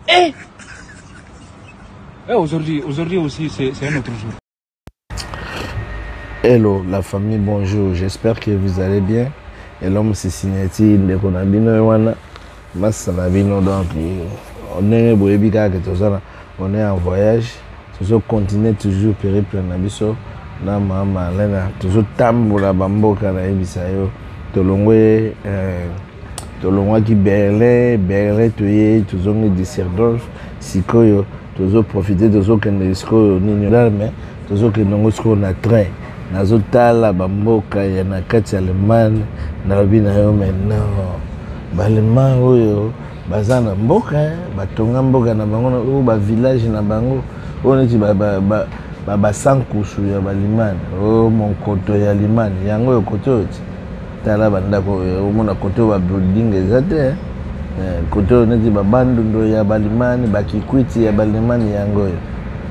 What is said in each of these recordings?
Eh, aujourd'hui aussi, c'est un autre jour. Hello la famille, bonjour, j'espère que vous allez bien. Et l'homme c'est Signati, ndeko na bino wana, massa na bino donc on est on est en voyage, toujours continuer toujours périple na biso na mama lena toujours tambola bamboka na ebisa yo tolongwe ki Berlin toye toujours ni Düsseldorf sikoyo toujours profiter toujours kende sikoyo nini mais toujours que nongo na train nazotala bamboka ya na kati ya Allemagne na bina yo maintenant balema oyo baza na mboka batonga mboka na bango o ba village na bango oneti ba sankusu ya balimane o mon koto ya limane yango yo koto tala bandako o mona koto ba building ezate koto neti ba bandundo ya balimane bakikwiti ya balimane yango yo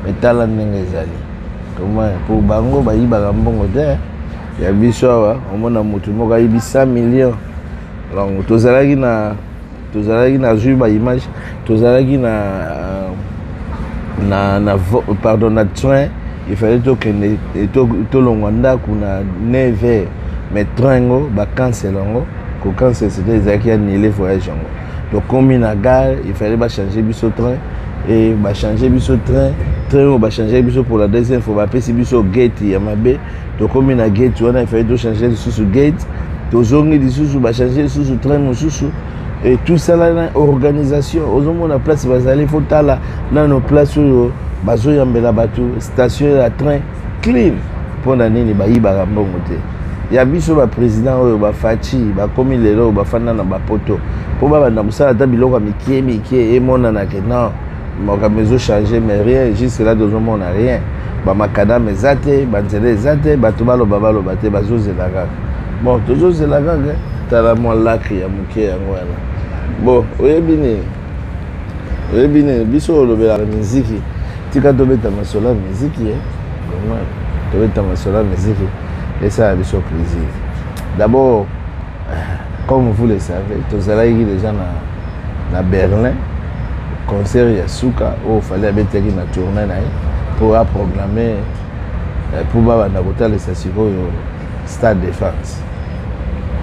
metala ndenge ezali pour bango bayibaka mbongo te ya biso awa omona mutu moko ayibi 100 millions. Donc tozalaki na zwi ba image tozalaki na train il fallait tokende tolongwa ndako na 9h mais train ngo bacancel yango kocancel c'était ezalaki annulé voyage yango tokomi na gare il fallait bachanger biso train et bachanger biso train on va changer biso pour la deuxième fois bapesi biso gate ya mabe tokomi na gate wana il fallait changer lisusu gate tozongi lisusu bachanger lisusu train mosusu et tout ça là organisation ozomona place bazali fotala na no place oyo bazoyambela bato station ya train clean mpona nini bayibaka mbongo te ya biso baprésident oyo bafaci bakomi lelo bafanda na bapoto mpo babanda mosala ata biloko ya mikie emonanake non ma maison changé mais rien jusque là deux hommes on a rien ba makadam ezate banzele ezate bato baloba te bazozela kaka bon toujours zela kaka tala mo laki ya muke yango wana bon oyebine biso lobela musique tika tobeta masola musique vraiment tobeta masola musique et ça a biso plaisir d'abord comme vous le savez tozalaki déjà na Berlin concert ya suka o fallait abetaki na tournée na pour programmer pour bana kotala sasiko yo Stade de France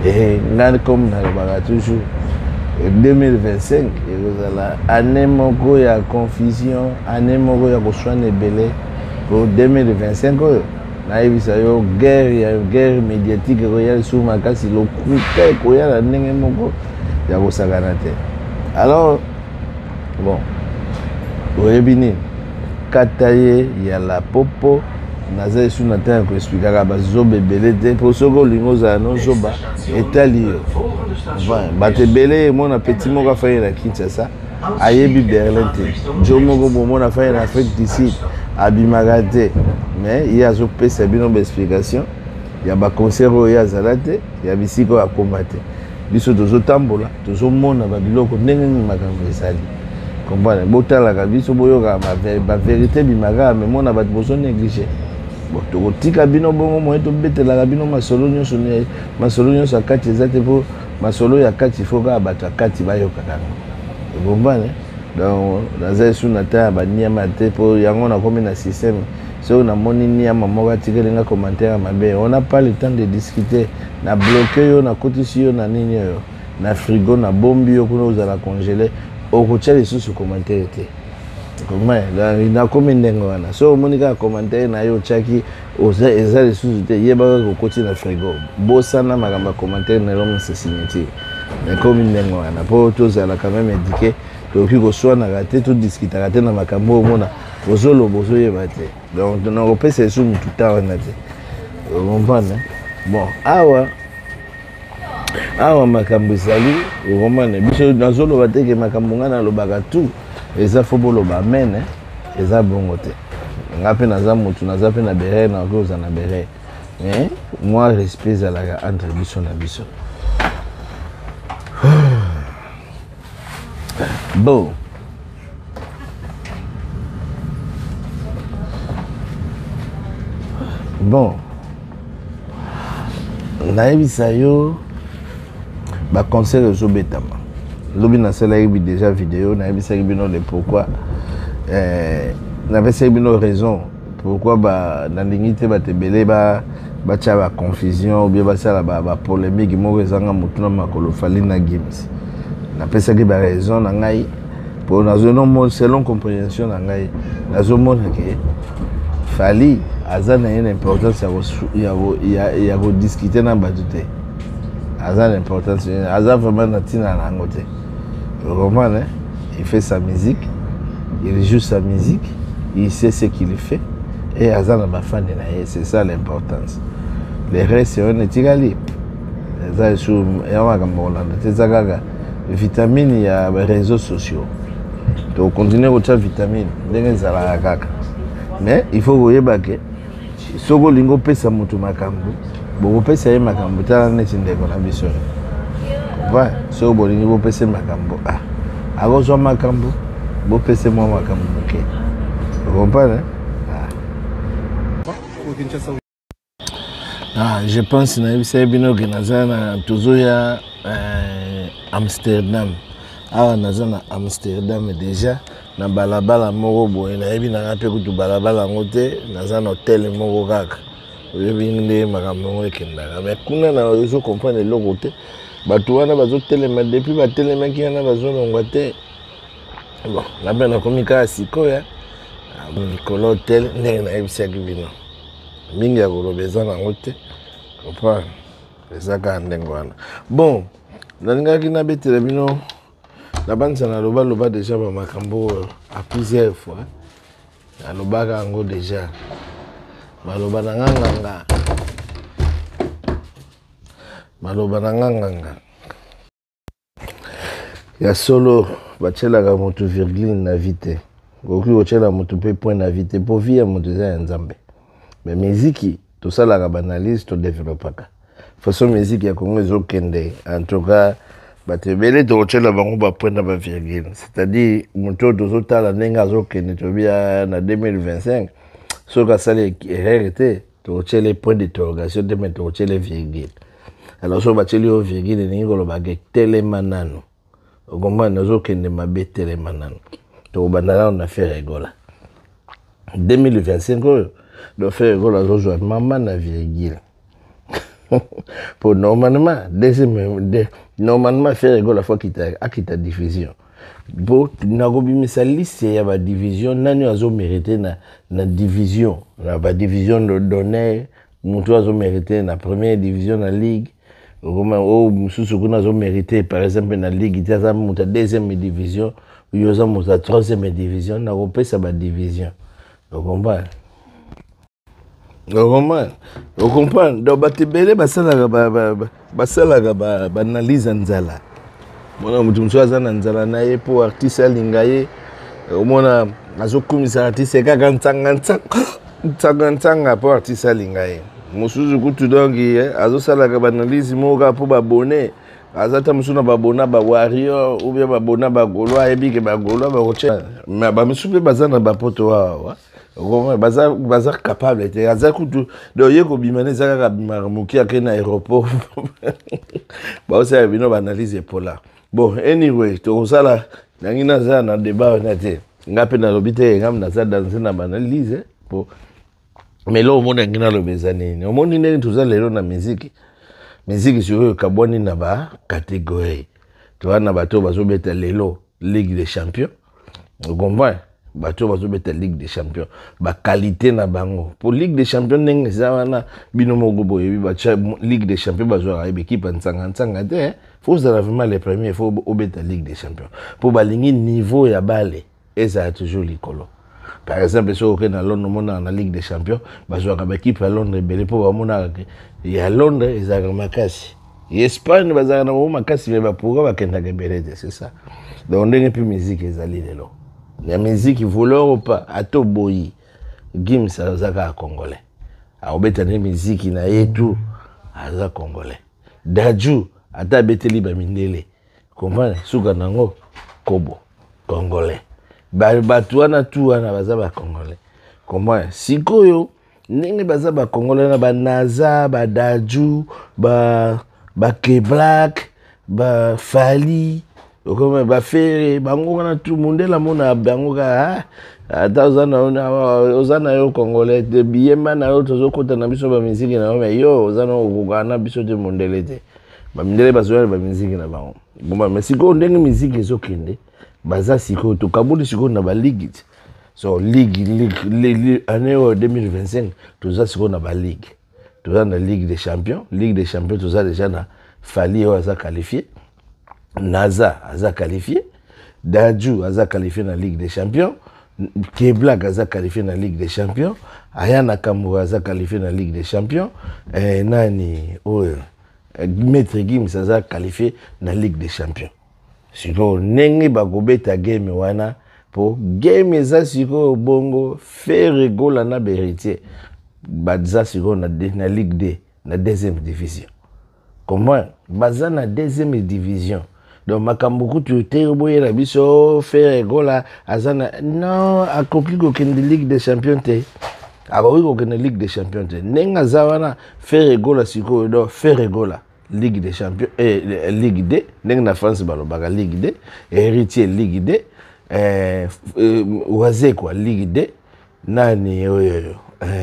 et ngani comme na ba toujours 2025 ezala année moko ya confusion année moko ya koswana belé pour 2025 oyo na ebisa yo guerre médiatique royale sur makasi lo kuta ko ya ndenge moko ya kosakana te alors bon oyebini kataye ya la popo naza esu na tanga koexplikaka bazoba ebele te mpo soki olingi ozala nozoba etali yo bato ebele emona peti moko afai na Kinshasa ayebi Berlin te jo moko bomona afai na Afrique du Sud abimaka te mais ye azopesa bino baexplication ya baconcert oyo azala te ya bisika oyo akoma te biso tozotambola tozomona babiloko ndenge nini makambo ezali comprendre botalaka biso boyoka ba vérité bimaka mais mona bato bozo négliger bon tokotika bino bongo moye tobetelaka bino masolo nyonso akati eza te mpo masolo ya kati foka bato akati bayokaka comprendre donc naza esu na ta ya baniama te mpo yango nakomi na système soki namoni niama moko atikelinga commentaire mabe on n'a pas le temps de discuter na bloqué yo nakotisi yo na nini oyo na frigo na bombi yo kuna ozala congélé okotia lisusu commentaire te comment nakomi ndenge wana so omoni kaka commentaire na yo otiaki eza lisusu te yebaka kokoti na frigo bosana makambo ya commentaire na elongo se signature nakomi ndenge wana mpo tozala quand même éduqué tokoki koswanaka te todiskutaka te na makambo omona ozoloba ozoyeba te donc nakopesa esu mutu ta wana te okompane bon awa makambo ezali okomane biso nazoloba te ke makambo nga nalobaka tu eza fo boloba amen eza bongo te nga mpe naza motu naza mpe na berere nakoki oza na berere mais moi respect ezalaka entre biso na biso bon nayebisa yo baconcert ezobetama Lobi na sala yebi déjà vidéo na yebi saki bino le pourquoi na yebi saki bino raison pourquoi ba na lingite ba tebele ba tia ba confusion ou bien ba sala ba polémique mo ezanga mutuna makolo fali na games na pesa ki ba raison na ngai pour na zone mon selon compréhension na ngai na zone mon que fali azana une importance ya go discuter na batute azana importance azana vraiment na tina na ngote. Le roman, hein, il fait sa musique, il joue sa musique, il sait ce qu'il fait, et Azan n'a fan de naïe, c'est ça l'importance. Les restes, c'est un étigali. Les vitamines, il y a les réseaux sociaux. Donc, continuer à faire vitamines, mais il faut vous dire que si vous voulez que vous makambu, vous pouvez faire makambu, vous avez une ouais, si vous voulez que vous makambu, alors vous makambu, vous pouvez moi makambu, ok. Vous comprenez? Je pense que c'est bien que toujours Amsterdam. Ah, nazana Amsterdam déjà. Na balabala moko boye na yebi na ngape kutu balabala ngote nazana hotel moko kaka. Yebi nde makambo ekendaka. Mais kuna na ozo comprendre le côté. Bato wana bazo telema depuis ba telema ki yana bazo longwa te. Bon, na bena komika sikoya. Mikolo hotel ndenge na yebi saki bino. Mingi ya kolobeza na ngote. Comprendre. Ezaka ndenge wana. Bon, nalingaki na betela bino. La bande na loba déjà ba makambo à plusieurs fois. Na loba kango déjà. Maloba na nganga. Maloba na nganga. Ya solo bachela ka moto virgule na vite. Oki ochela moto pe point na vite pour via moto za nzambe. Mais musique tout ça la banalise to développaka. Façon musique ya Congo ezokende en tout cas batebele tochela bango ba point na ba virgule. C'est-à-dire moto tozotala nenga azokende to bia na 2025. So ka sale RRT tochele point d'interrogation de mettre tochele virgule. Alors so bacheli o virgule ni ngolo ba getele manano. Ogomba nazokende mabetele manano. To bandana on a fait rigola. 2025 do faire rigola zo maman na virgule. Pour normalement normalement faire rigola fois kita diffusion. Bon nagobi misalisi ya ba division nani azo mériter na division na ba division d'honneur mutu azo mériter na première division na ligue au mususu kuna azo mériter par exemple na ligue itaza muta deuxième division yoza muta troisième division na kopesa ba division. Vous comprenez? Vous comprenez? Donc batebele basala ba analyse nzala. Mona mutu mswaza na nzala na ye po artiste alingaye omona azokumisa artiste kaka ntanga po artiste alingaye. Musuzu kutu dongi azosala ka ba analyse moka po ba bonnet azata musuna ba bona ba warrior ou bien ba bona ba golo ayebi ke ba golo ba kocha mais ba musupe bazana ba poto wa bazar capable te azakutu do yeko bimane zaka bimamuki akena aéroport ba osa bino ba analyse pola. Bon anyway to sala ngina za na débat na te ngape na lobite ngam na za danser na analyse po mais là au monde ngina lobezani au monde ndeni to za lelo na musique sur kaboni na ba catégorie to wana bato bazobeta lelo Ligue des Champions. Vous comprenez? Bato bazobeta Ligue des Champions ba qualité na bango pour Ligue des Champions ndenge za wana bino mogo boye ba Ligue des Champions bazwa ba équipe nsanga te faut ça vraiment les premiers faut obeta Ligue des Champions pour balingi niveau ya bale eza toujours likolo. Par exemple so que na Londres mona na Ligue des Champions bazwa ba équipe à Londres belé pour ba mona ya Londres eza makasi Espagne bazana na makasi ba pour ba kenda belé c'est ça. Donc ndenge puis musique ezali lelo. La musique voleur ou pas ato boyi Gims azaka congolais aobeta ne musique na yetu aza congolais Daju ata beteli ba mindele comprendre suka nango kobo congolais batu wana tu wana baza ba congolais comprendre sikoyo ndenge baza ba congolais na ba Naza ba Daju ba K Black ba Fali comme ba faire bango na tout monde la mona bango ka ata ozana yo congolais de biyema na yo tozo kota na biso ba musique na yo mais yo ozana okana biso de mondele te ba mindele bazoya ba musique na bango bon mais siko ndenge musique ezokende baza siko to kabuli siko na ba ligue so ligue année 2025 toza siko na ba ligue toza na ligue des champions toza déjà na Fali aza qualifié Naza aza qualifié Dadju aza qualifié na Ligue des Champions Keblak aza qualifié na Ligue des Champions Ayana Kamura aza qualifié na Ligue des Champions nani Maître Gims aza qualifié na Ligue des Champions siko nenge bakobeta game wana po game eza siko bongo faire gola na beritier baza siko na Ligue 2 na deuxième division. Comment baza na deuxième division. Donc makambuku tu te boye la biso faire gola azana non accompli ko ken Ligue des Champions te. Akoki ko ken Ligue des Champions te. Nenga zawana faire gola siko do faire gola Ligue des Champions Ligue 2 nenga na France balobaka Ligue 2 héritier Ligue 2 oise quoi Ligue 2 nani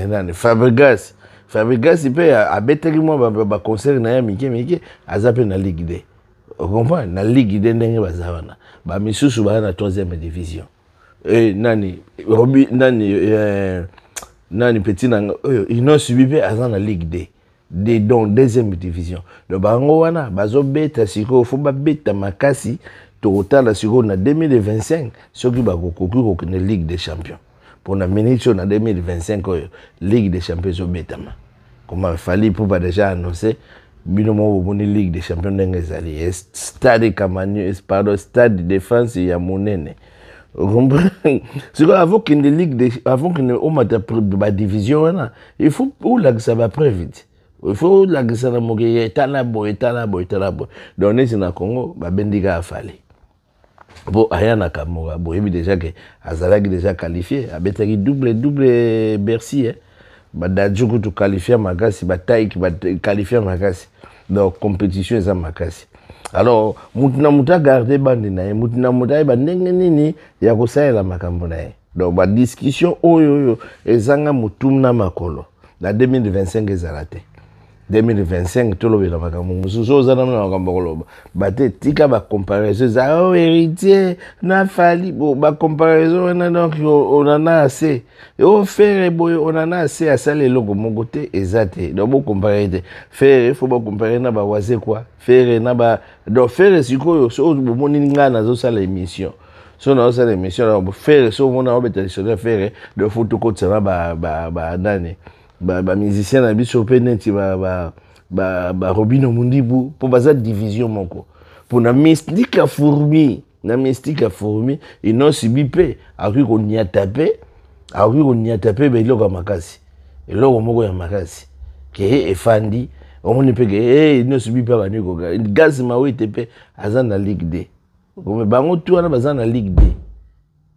nani Fabregas il peut abeteli moi ba concert na ya mike azape na Ligue 2. Vous comprenez na Ligue 2 ndenge bazawana ba misusu ba na 3e division nani petit na ino subi pe azana na Ligue 2 donc 2e division donc bango wana bazo beta siko faut ba beta makasi total siko na 2025 soki ba kokoki na Ligue des Champions pour la minute na 2025 Ligue des Champions au betama comment il fallait pour pas déjà annoncer binomo boni Ligue des Champions ngezali stade Kamani pardon stade de défense ya monene c'est quoi avant qu'une ligue avant qu'une au mata ba division là il faut ou là que ça va très vite il faut là que ça na moke tala boy donc c'est na Congo ba bendiga afali bon ayana Kamura bon il déjà que azalaki déjà qualifié abetaki double Bercy ba Dadju to qualifier makasi ba Taïk ba qualifier makasi donc compétition eza makasi alors mutina garder bande na mutina ba ndenge nini ya kosaela makambo na donc ba discussion oyo ezanga mutumna makolo na 2025 ezalate 2025 tolobela makambo mususu ozana na makambo koloba bate tika ba comparaison za héritier na Fali bo ba comparaison na donc on en a assez et faire boy on en a assez à ça les logos mon côté exact donc bo comparer faire faut ba comparer na ba waze quoi faire na ba donc faire siko so bo moninga na zo sala émission so na sala émission na faire so mona obeta sur faire de photo code ça ba nani ba musicien na biso pe neti ba Robino Mundibu pour baza division moko pour na mystique fourmi ils n'ont subi pe aki ko niatape be loka makasi eloko moko ya makasi ke efandi omoni pe ke ils n'ont subi pe ba niko gaz mawete pe azana Ligue 2 comme bango tu wana bazana Ligue 2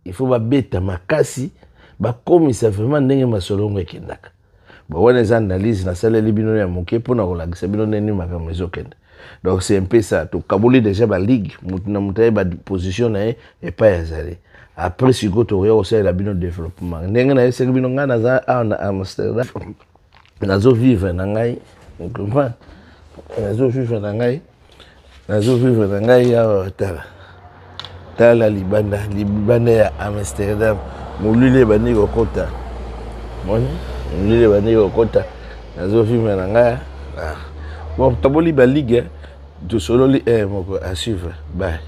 il faut ba beta makasi ba komisa vraiment ndenge masolongo ekendaka bon on est analyse na salle libino ya moké pour na kolakisa bino neni makambo ezokenda donc c'est un peu ça to kabuli déjà ba ligue mutina mutaye ba position na et pas yazali après siko to yo aussi la bino développement ndenge na ese bino ngana za na Amsterdam nazo vivre na ngai comprends nazo vivre na ngai ya tala libanda ya Amsterdam mulile bani kokota moni Nile bani okota nazo filme na nga bon taboli ba ligue de solo li moko à suivre bye.